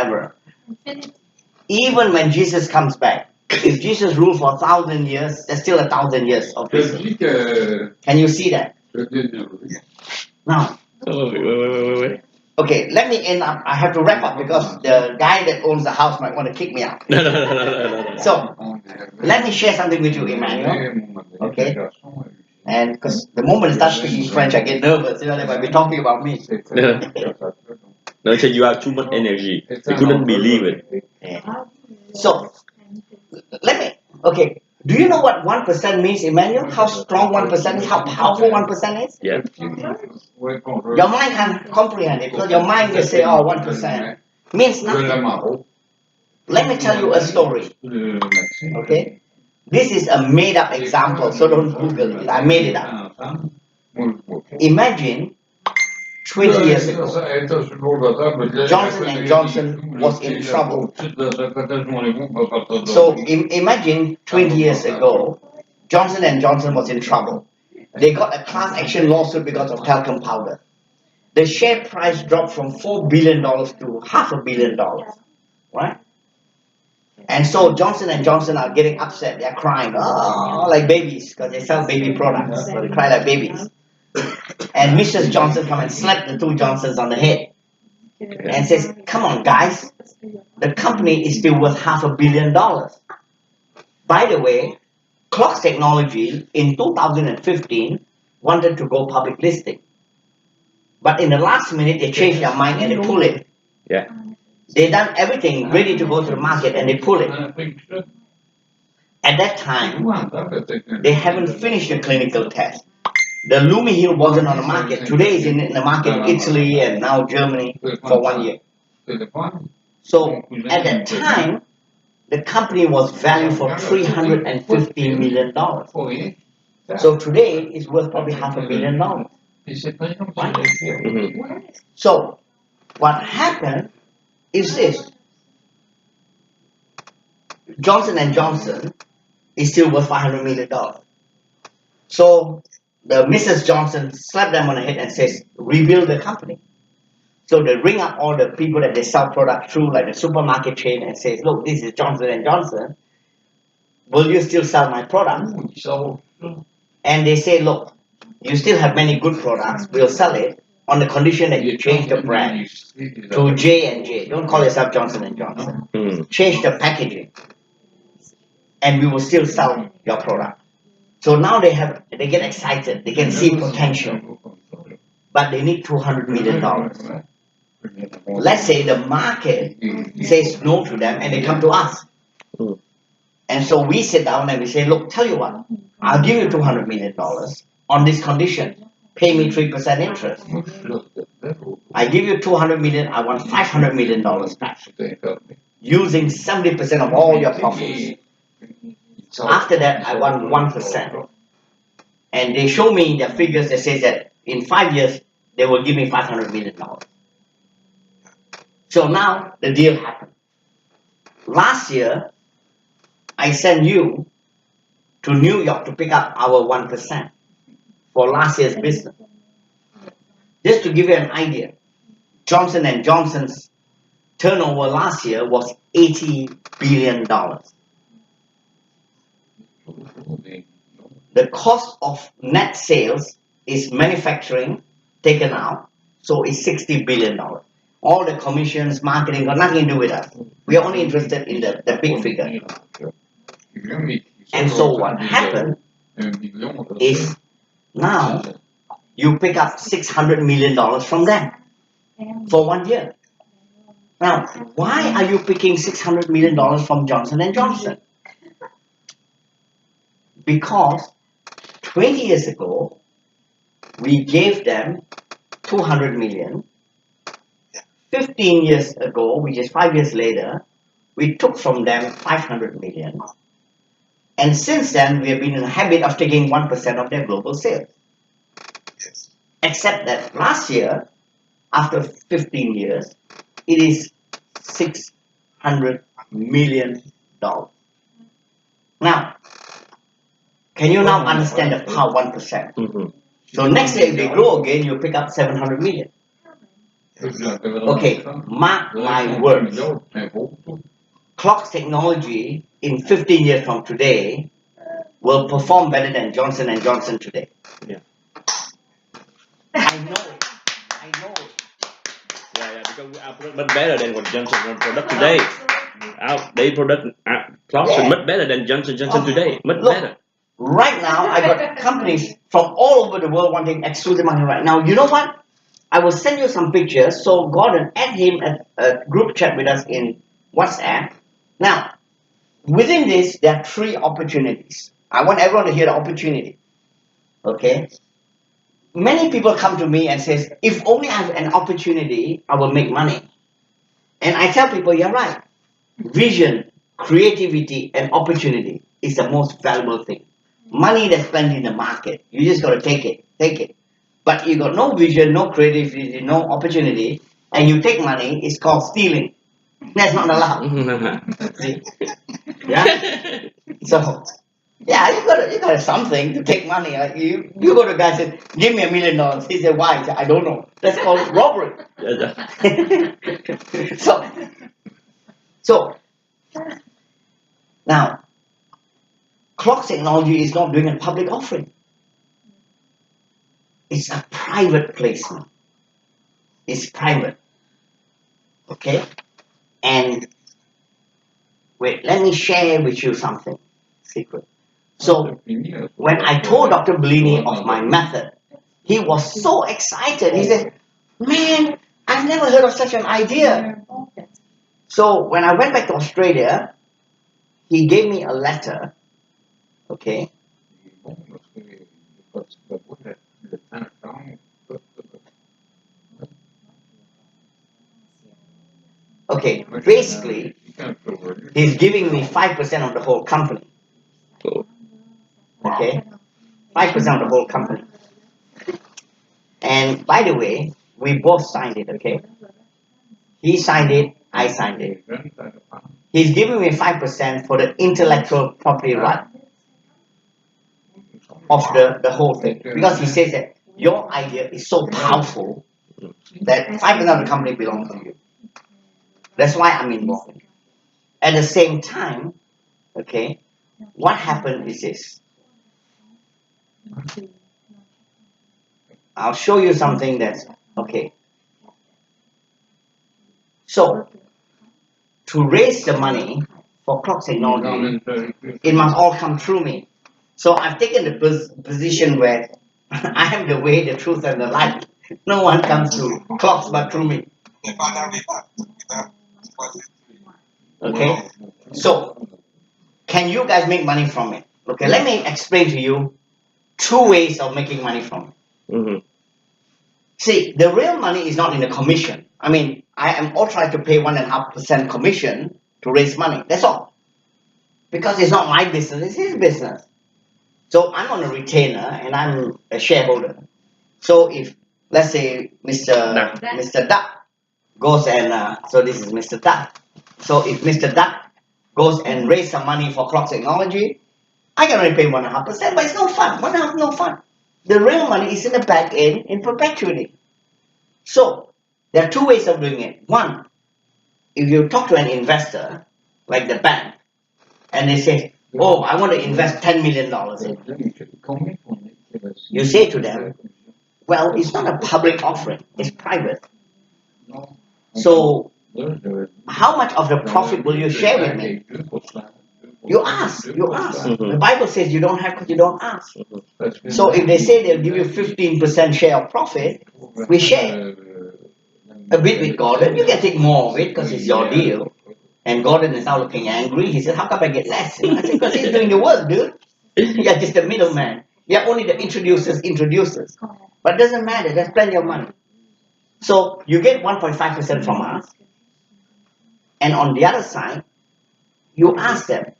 ever. Even when Jesus comes back, if Jesus ruled for 1,000 years, there's still 1,000 years of business. Can you see that? Now, okay, let me end up. I have to wrap up because the guy that owns the house might want to kick me out. No. So, let me share something with you, Emmanuel. Okay? And because the moment I start speaking French, I get nervous. You know, they might be talking about me. No, so you have too much energy. You couldn't believe it. Yeah. So, let me. Okay. Do you know what 1% means, Emmanuel? How strong 1% is? How powerful 1% is? Yeah. Your mind can't comprehend it. So your mind just say, oh, 1% means nothing. Let me tell you a story. Okay? This is a made up example, so don't Google it. I made it up. Imagine 20 years ago, Johnson and Johnson was in trouble. So imagine 20 years ago, Johnson and Johnson was in trouble. They got a class action lawsuit because of talcum powder. The share price dropped from $4 billion to $500 million, right? And so Johnson and Johnson are getting upset. They're crying, oh, like babies, because they sell baby products. So they cry like babies. And Mrs. Johnson come and slap the two Johnsons on the head and says, come on, guys, the company is still worth $500 million. By the way, Clocks Technology in 2015 wanted to go public listing. But in the last minute, they changed their mind and they pull it. Yeah. They done everything ready to go to the market and they pull it. At that time, they haven't finished the clinical test. The Lumihill wasn't on the market. Today it's in the market in Italy and now Germany for 1 year. So at that time, the company was valued for $350 million. So today it's worth probably $500 million. Right? Mm-hmm. So what happened is this. Johnson and Johnson is still worth $500 million. So the Mrs. Johnson slapped them on the head and says, rebuild the company. So they ring up all the people that they sell products through, like the supermarket chain, and says, look, this is Johnson and Johnson. Will you still sell my product? And they say, look, you still have many good products. We'll sell it on the condition that you change the brand to J&J. Don't call yourself Johnson and Johnson. Change the packaging, and we will still sell your product. So now they get excited. They can see potential, but they need $200 million. Let's say the market says no to them, and they come to us. And so we sit down and we say, look, tell you what, I'll give you $200 million on this condition. Pay me 3% interest. I give you $200 million, I want $500 million back. Using 70% of all your profits. After that, I want 1%. And they show me their figures that says that in 5 years, they will give me $500 million. So now the deal happened. Last year, I sent you to New York to pick up our 1% for last year's business. Just to give you an idea, Johnson and Johnson's turnover last year was $80 billion. The cost of net sales is manufacturing taken out, so it's $60 billion. All the commissions, marketing, got nothing to do with us. We are only interested in the big figure. And so what happened is now you pick up $600 million from them for 1 year. Now, why are you picking $600 million from Johnson and Johnson? Because 20 years ago, we gave them $200 million. 15 years ago, which is 5 years later, we took from them $500 million. And since then, we have been in the habit of taking 1% of their global sales. Except that last year, after 15 years, it is $600 million. Now, can you now understand the power 1%? So next year, if they grow again, you pick up $700 million. Okay, mark my words. Clocks technology in 15 years from today will perform better than Johnson and Johnson today. Yeah. I know it. I know it. Yeah, because our product better than what Johnson product today. They product clocks are much better than Johnson today. Much Look, better. Right now, I got companies from all over the world wanting exclusive money right now. You know what? I will send you some pictures. So Gordon, add him at a group chat with us in WhatsApp. Now, within this, there are 3 opportunities. I want everyone to hear the opportunity. Okay? Many people come to me and says, if only I have an opportunity, I will make money. And I tell people, you're right. Vision, creativity, and opportunity is the most valuable thing. Money that's plenty in the market. You just got to take it. But you got no vision, no creativity, no opportunity, and you take money, it's called stealing. That's not allowed. See? Yeah? So, yeah, you got something to take money. Like you go to a guy and say, give me $1 million. He said, why? He said, I don't know. That's called robbery. So now, clock technology is not doing a public offering. It's a private placement. It's private. Okay? And wait, let me share with you something secret. So when I told Dr. Bellini of my method, he was so excited. He said, man, I've never heard of such an idea. So when I went back to Australia, he gave me a letter. Okay? Okay, basically, he's giving me 5% of the whole company. Okay? 5% of the whole company. And by the way, we both signed it, okay? He signed it, I signed it. He's giving me 5% for the intellectual property right of the whole thing. Because he says that your idea is so powerful that 5% of the company belongs to you. That's why I'm involved. At the same time, okay, what happened is this. I'll show you something that's okay. So, to raise the money for clock technology, it must all come through me. So I've taken the position where I am the way, the truth, and the light. No one comes to clocks but through me. Okay? So, can you guys make money from it? Okay, let me explain to you 2 ways of making money from it. Mm-hmm. See, the real money is not in the commission. I mean, I am all trying to pay 1.5% commission to raise money. That's all. Because it's not my business, it's his business. So I'm on a retainer and I'm a shareholder. So if, let's say, Mr. Duck goes and, so this is Mr. Duck. So if Mr. Duck goes and raise some money for clock technology, I can only pay 1.5%, but it's no fun. 1.5% no fun. The real money is in the back end in perpetuity. So there are 2 ways of doing it. One, if you talk to an investor, like the bank, and they say, oh, I want to invest $10 million in. You say to them, well, it's not a public offering, it's private. So how much of the profit will you share with me? You ask. Mm-hmm. The Bible says you don't have because you don't ask. So if they say they'll give you 15% share of profit, we share a bit with Gordon. You can take more of it because it's your deal. And Gordon is now looking angry. He said, how come I get less? I said, because he's doing the work, dude. You're just a middleman. You're only the introducers. But it doesn't matter. There's plenty of money. So you get 1.5% from us. And on the other side, you ask them.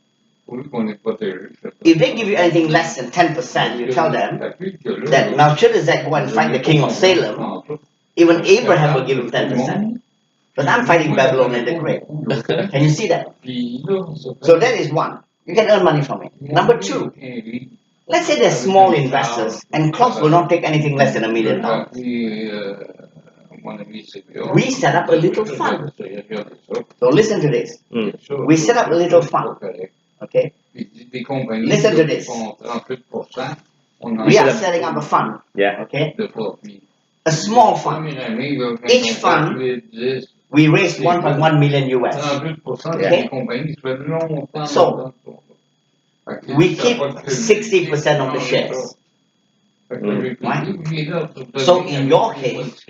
If they give you anything less than 10%, you tell them that Melchizedek go and fight the king of Salem. Even Abraham will give him 10%. But I'm fighting Babylon and the great. Can you see that? So that is one. You can earn money from it. Number 2, let's say they're small investors and clocks will not take anything less than $1 million. we set up a little fund. So listen to this. We set up a little fund. Okay? Listen to this. We are setting up a fund. Yeah. Okay? A small fund. Each fund, we raised 1.1 million US. Okay? So, we keep 60% of the shares. Right? So, in your case,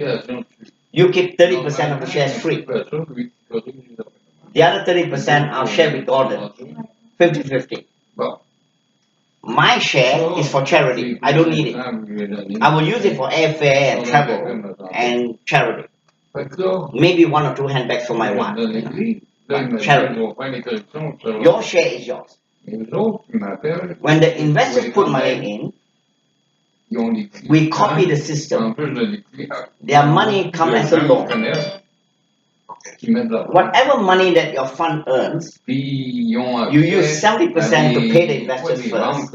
you keep 30% of the shares free. The other 30% I'll share with Gordon. 50-50. My share is for charity. I don't need it. I will use it for airfare and travel and charity. Maybe 1 or 2 handbags for my wife. But charity. Your share is yours. When the investors put money in, we copy the system. Their money comes as a loan. Whatever money that your fund earns, you use 70% to pay the investors first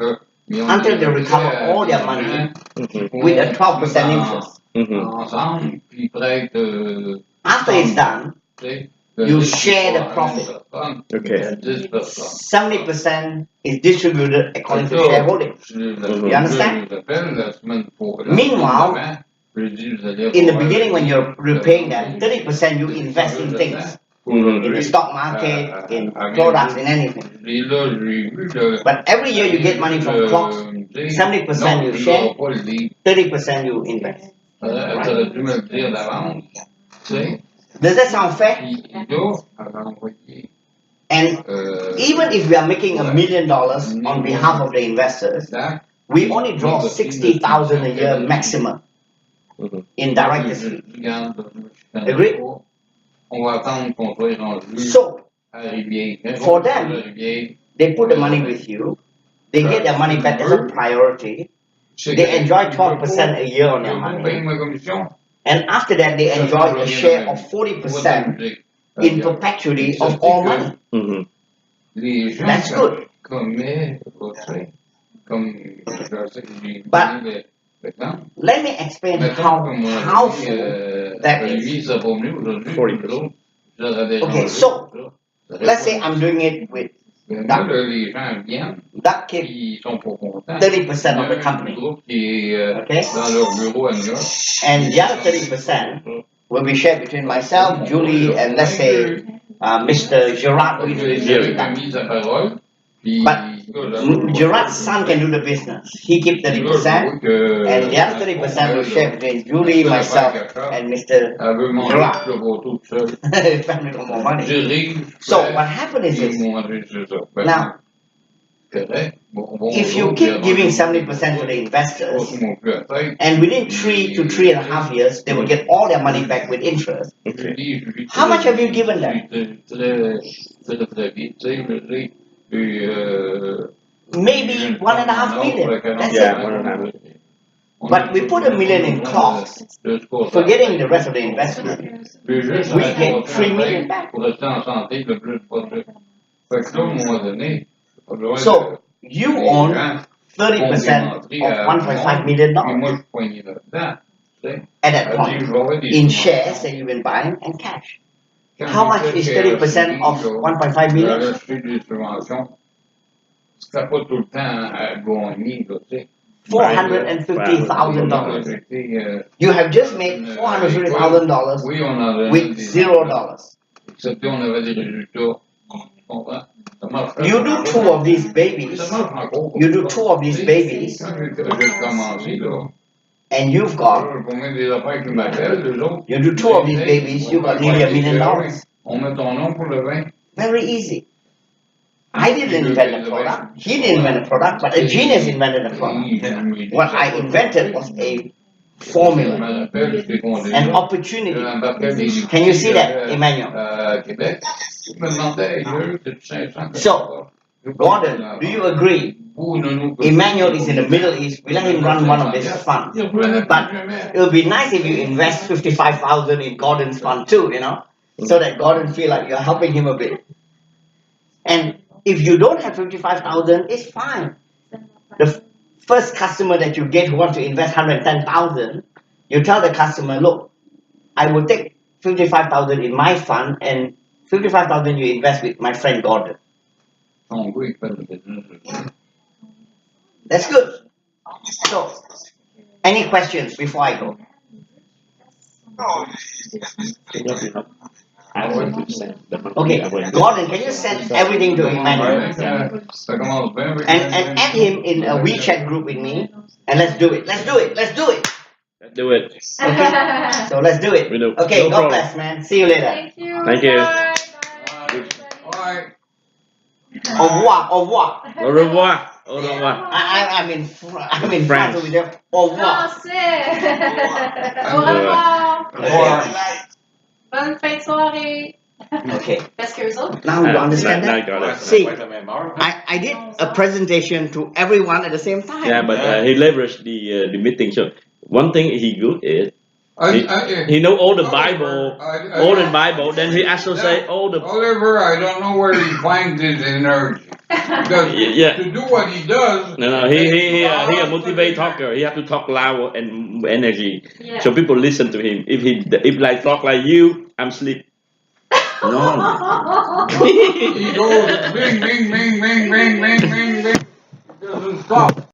until they recover all their money with a 12% interest. After it's done, you share the profit. Okay. 70% is distributed according to shareholding. You understand? Meanwhile, in the beginning when you're repaying them, 30% you invest in things. In the stock market, in products, in anything. But every year you get money from clocks, 70% you share, 30% you invest. Right? Does that sound fair? And even if we are making $1 million on behalf of the investors, we only draw 60,000 a year maximum in director's fee. Agree? So, for them, they put the money with you, they get their money back as a priority, they enjoy 12% a year on their money, and after that they enjoy a share of 40% in perpetuity of all money. That's good. But let me explain how powerful that is. 40%. Okay, so let's say I'm doing it with Doug. Doug kept 30% of the company. Okay? And the other 30% will be shared between myself, Julie, and let's say Mr. Gerard who introduced me to Doug. But Gerard's son can do the business. He keeps 30%, and the other 30% will share between Julie, myself, and Mr. Gerard. Family for more money. So what happened is this. Now, if you keep giving 70% to the investors, and within 3 to 3.5 years, they will get all their money back with interest. How much have you given them? Maybe 1.5 million. That's it. 1.5 million. But we put $1 million in clocks, forgetting the rest of the investment. We get 3 million back. So you own 30% of $1.5 million at that point in shares that you've been buying and cash. How much is 30% of 1.5 million? $450,000. You have just made $450,000 with $0. You do 2 of these babies. You do 2 of these babies, and you've got. You do 2 of these babies, you've got nearly $1 million. Very easy. I didn't invent a product. He didn't invent a product, but a genius invented a product. What I invented was a formula, an opportunity. Can you see that, Emmanuel? So, Gordon, do you agree? Emmanuel is in the Middle East. We let him run one of these funds. But it would be nice if you invest 55,000 in Gordon's fund too, so that Gordon feel like you're helping him a bit. And if you don't have 55,000, it's fine. The first customer that you get who wants to invest 110,000, you tell the customer, look, I will take 55,000 in my fund and 55,000 you invest with my friend Gordon. That's good. So, any questions before I go? I want to send the money. Okay, Gordon, can you send everything to Emmanuel and add him in a WeChat group with me, and let's do it. Let's do it. Let's do it. Let's do it. Okay. So let's do it. We do. Okay. No God problem. bless, man. See you later. Thank you. Thank you. Bye. Bye. Au revoir. Au revoir. Au revoir. Au revoir. I'm in France France. over there. Au revoir. Français. Au revoir. Okay. Bonne fin de soirée. Okay. Parce que eux autres. Now you understand now that? you got it. See, I did a presentation to everyone at the same time. Yeah, but he leveraged the meeting. So one thing he good is he know all the Bible, all the Bible. Then he also say all the Oliver, I don't know where he finds his energy. Because yeah. to do what he does. No, he a motivate talker. He have to talk loud and energy, Yeah. so people listen to him. If like talk like you, I'm sleep. No. He goes bing, bing, bing, bing, bing, bing, bing, bing. He doesn't stop.